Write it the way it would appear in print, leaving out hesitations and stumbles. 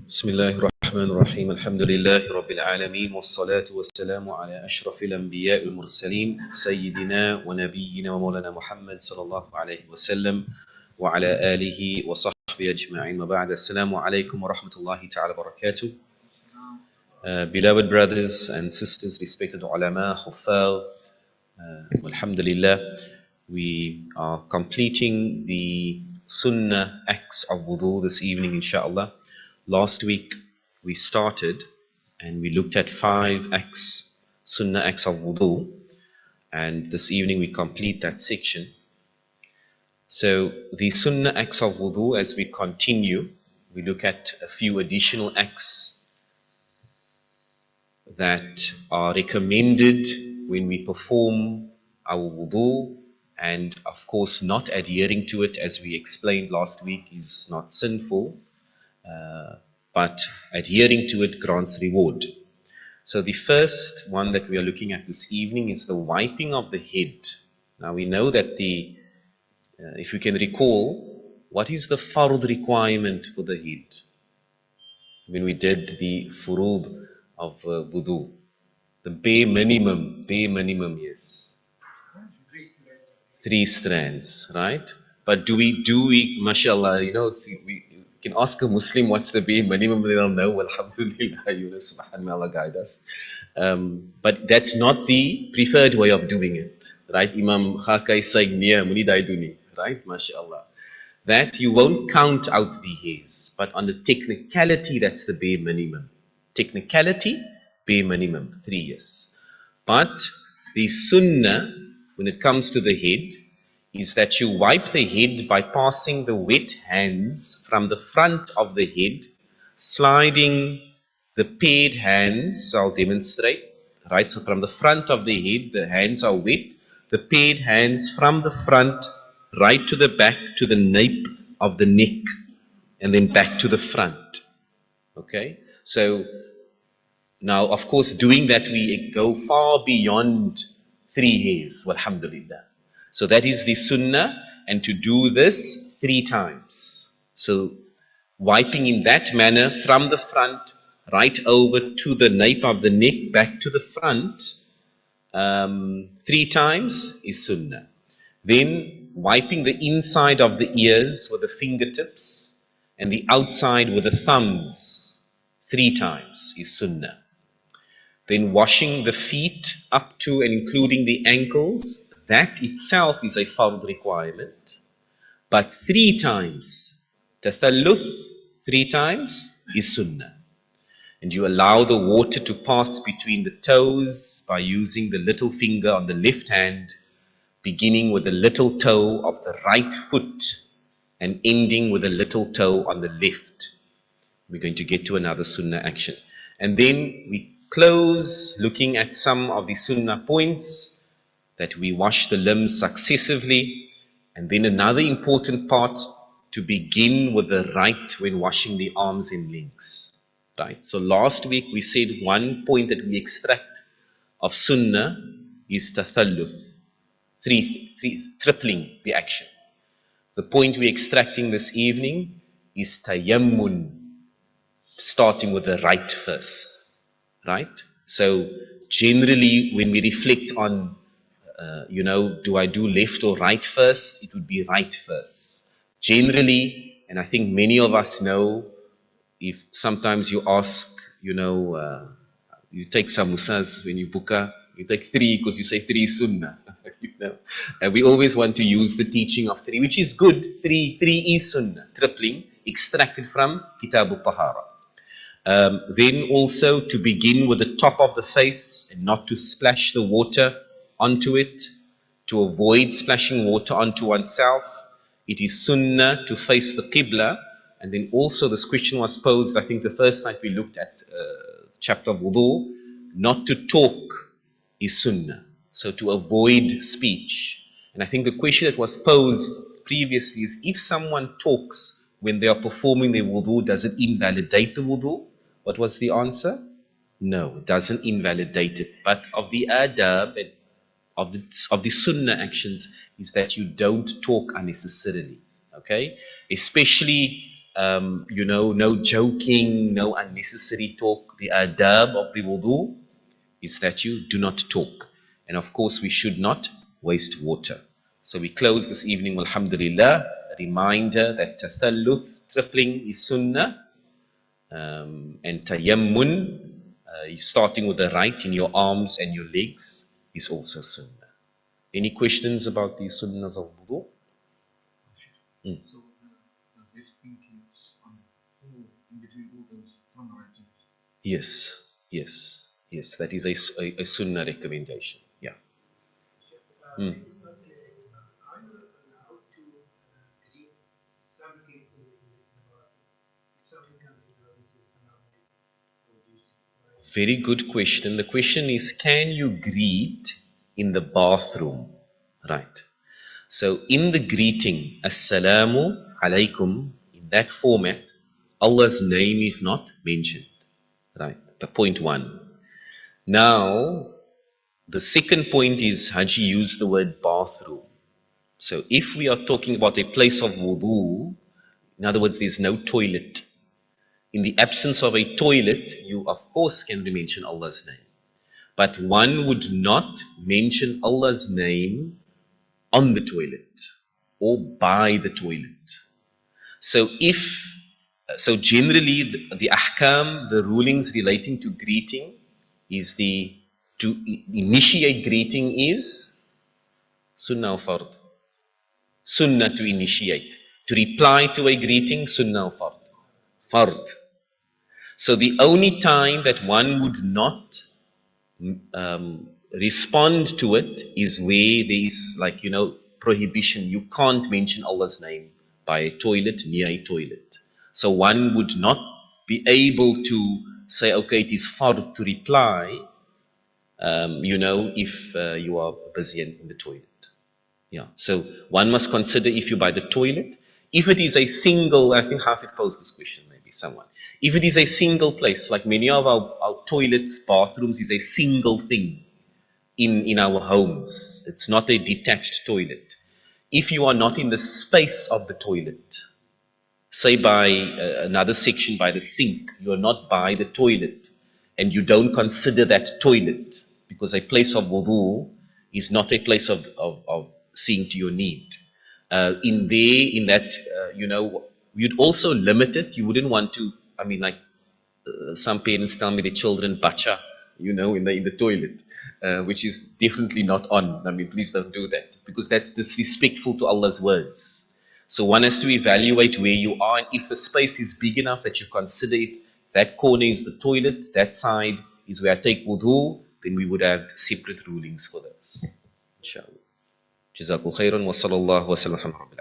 بسم الله الرحمن الرحيم الحمد لله رب العالمين والصلاة والسلام على أشرف الأنبياء والمرسلين سيدنا ونبينا ومولانا محمد صلى الله عليه وسلم وعلى آله وصحبه أجمعين وبعد السلام عليكم ورحمة الله تعالى وبركاته. Beloved brothers and sisters, respected ulama, huffaz, alhamdulillah, we are completing the sunnah acts of wudu this evening, inshallah. Last week we started and we looked at 5 acts, sunnah acts of wudu, and this evening we complete that section. So the sunnah acts of wudu, as we continue, we look at a few additional acts that are recommended when we perform our wudu, and of course not adhering to it, as we explained last week, is not sinful, but adhering to it grants reward. So the first one that we are looking at this evening is the wiping of the head. Now we know that if you can recall, what is the fard requirement for the head? When we did the furud of wudu, the bare minimum, yes. 3 strands, right? But do we, mashallah, we can ask a Muslim what's the bare minimum, they'll know, alhamdulillah, subhanallah, Allah guide us. But that's not the preferred way of doing it, right? Imam Khakai saying, muni daiduni, right? Mashallah. That you won't count out the hairs, but on the technicality, that's the bare minimum. Technicality, bare minimum, 3 years. But the sunnah, when it comes to the head, is that you wipe the head by passing the wet hands from the front of the head, sliding the paired hands. I'll demonstrate, right? So from the front of the head, the hands are wet, the paired hands from the front right to the back, to the nape of the neck, and then back to the front. Okay? So now, of course, doing that, we go far beyond 3 hairs, walhamdulillah. So that is the sunnah, and to do this 3 times. So wiping in that manner from the front right over to the nape of the neck, back to the front, 3 times is sunnah. Then wiping the inside of the ears with the fingertips and the outside with the thumbs 3 times is sunnah. Then washing the feet up to and including the ankles, that itself is a fard requirement. But 3 times, tathalluth, 3 times is sunnah. And you allow the water to pass between the toes by using the little finger on the left hand, beginning with the little toe of the right foot and ending with the little toe on the left. We're going to get to another sunnah action. And then we close looking at some of the sunnah points, that we wash the limbs successively. And then another important part, to begin with the right when washing the arms and legs. Right. So last week we said one point that we extract of sunnah is tathalluth. Tripling the action. The point we're extracting this evening is tayammun, starting with the right first, right? So generally when we reflect on, do I do left or right first? It would be right first. Generally, and I think many of us know, if sometimes you ask, you take samosas when you buka, you take 3 because you say 3 sunnah. And we always want to use the teaching of 3, which is good. 3 is sunnah, tripling, extracted from Kitab al-Tahara. Then also to begin with the top of the face and not to splash the water onto it, to avoid splashing water onto oneself. It is sunnah to face the Qibla. And then also this question was posed, I think the first night we looked at chapter of wudu, not to talk is sunnah. So to avoid speech. And I think the question that was posed previously is, if someone talks when they are performing their wudu, does it invalidate the wudu? What was the answer? No, it doesn't invalidate it. But of the adab and of the sunnah actions is that you don't talk unnecessarily. Okay? Especially you know, no joking, no unnecessary talk. The adab of the wudu is that you do not talk. And of course, we should not waste water. So we close this evening, alhamdulillah, a reminder that tathalluth, tripling, is sunnah, and tayammun, starting with the right in your arms and your legs, is also sunnah. Any questions about the sunnahs of wudu? So the left pinky is on in between all those non-items. Yes, yes, yes. That is a sunnah recommendation. Yeah. Are you allowed to greet some people in the bathroom? If somebody comes in the room and says salam alaikum, or do you Very good question. The question is, can you greet in the bathroom? Right. So in the greeting, Assalamu alaikum, in that format, Allah's name is not mentioned. Right. The point one. Now, the second point is, Haji used the word bathroom. So if we are talking about a place of wudu, in other words, there's no toilet. In the absence of a toilet, you of course can mention Allah's name. But one would not mention Allah's name on the toilet or by the toilet. So generally the ahkam, the rulings relating to greeting is to initiate greeting is sunnah or fard. Sunnah to initiate. To reply to a greeting, sunnah or fard. Fard. So the only time that one would not respond to it is where there is, like, you know, prohibition. You can't mention Allah's name by a toilet, near a toilet. So one would not be able to say, okay, it is fard to reply, you know, if you are busy in the toilet. Yeah. So one must consider if you're by the toilet. If it is a single, I think Hafid posed this question, maybe someone. If it is a single place, like many of our toilets, bathrooms is a single thing in our homes. It's not a detached toilet. If you are not in the space of the toilet, say by another section by the sink, you are not by the toilet, and you don't consider that toilet, because a place of wudu is not a place of seeing to your need. In that, you know, you'd also limit it. You wouldn't want to, I mean, like some parents tell me their children bacha, you know, in the toilet, which is definitely not on. I mean, please don't do that, because that's disrespectful to Allah's words. So one has to evaluate where you are, and if the space is big enough that you consider it, that corner is the toilet, that side is where I take wudu, then we would have separate rulings for this. Inshallah. جزاكم خيرا وصلى الله وسلم على محمد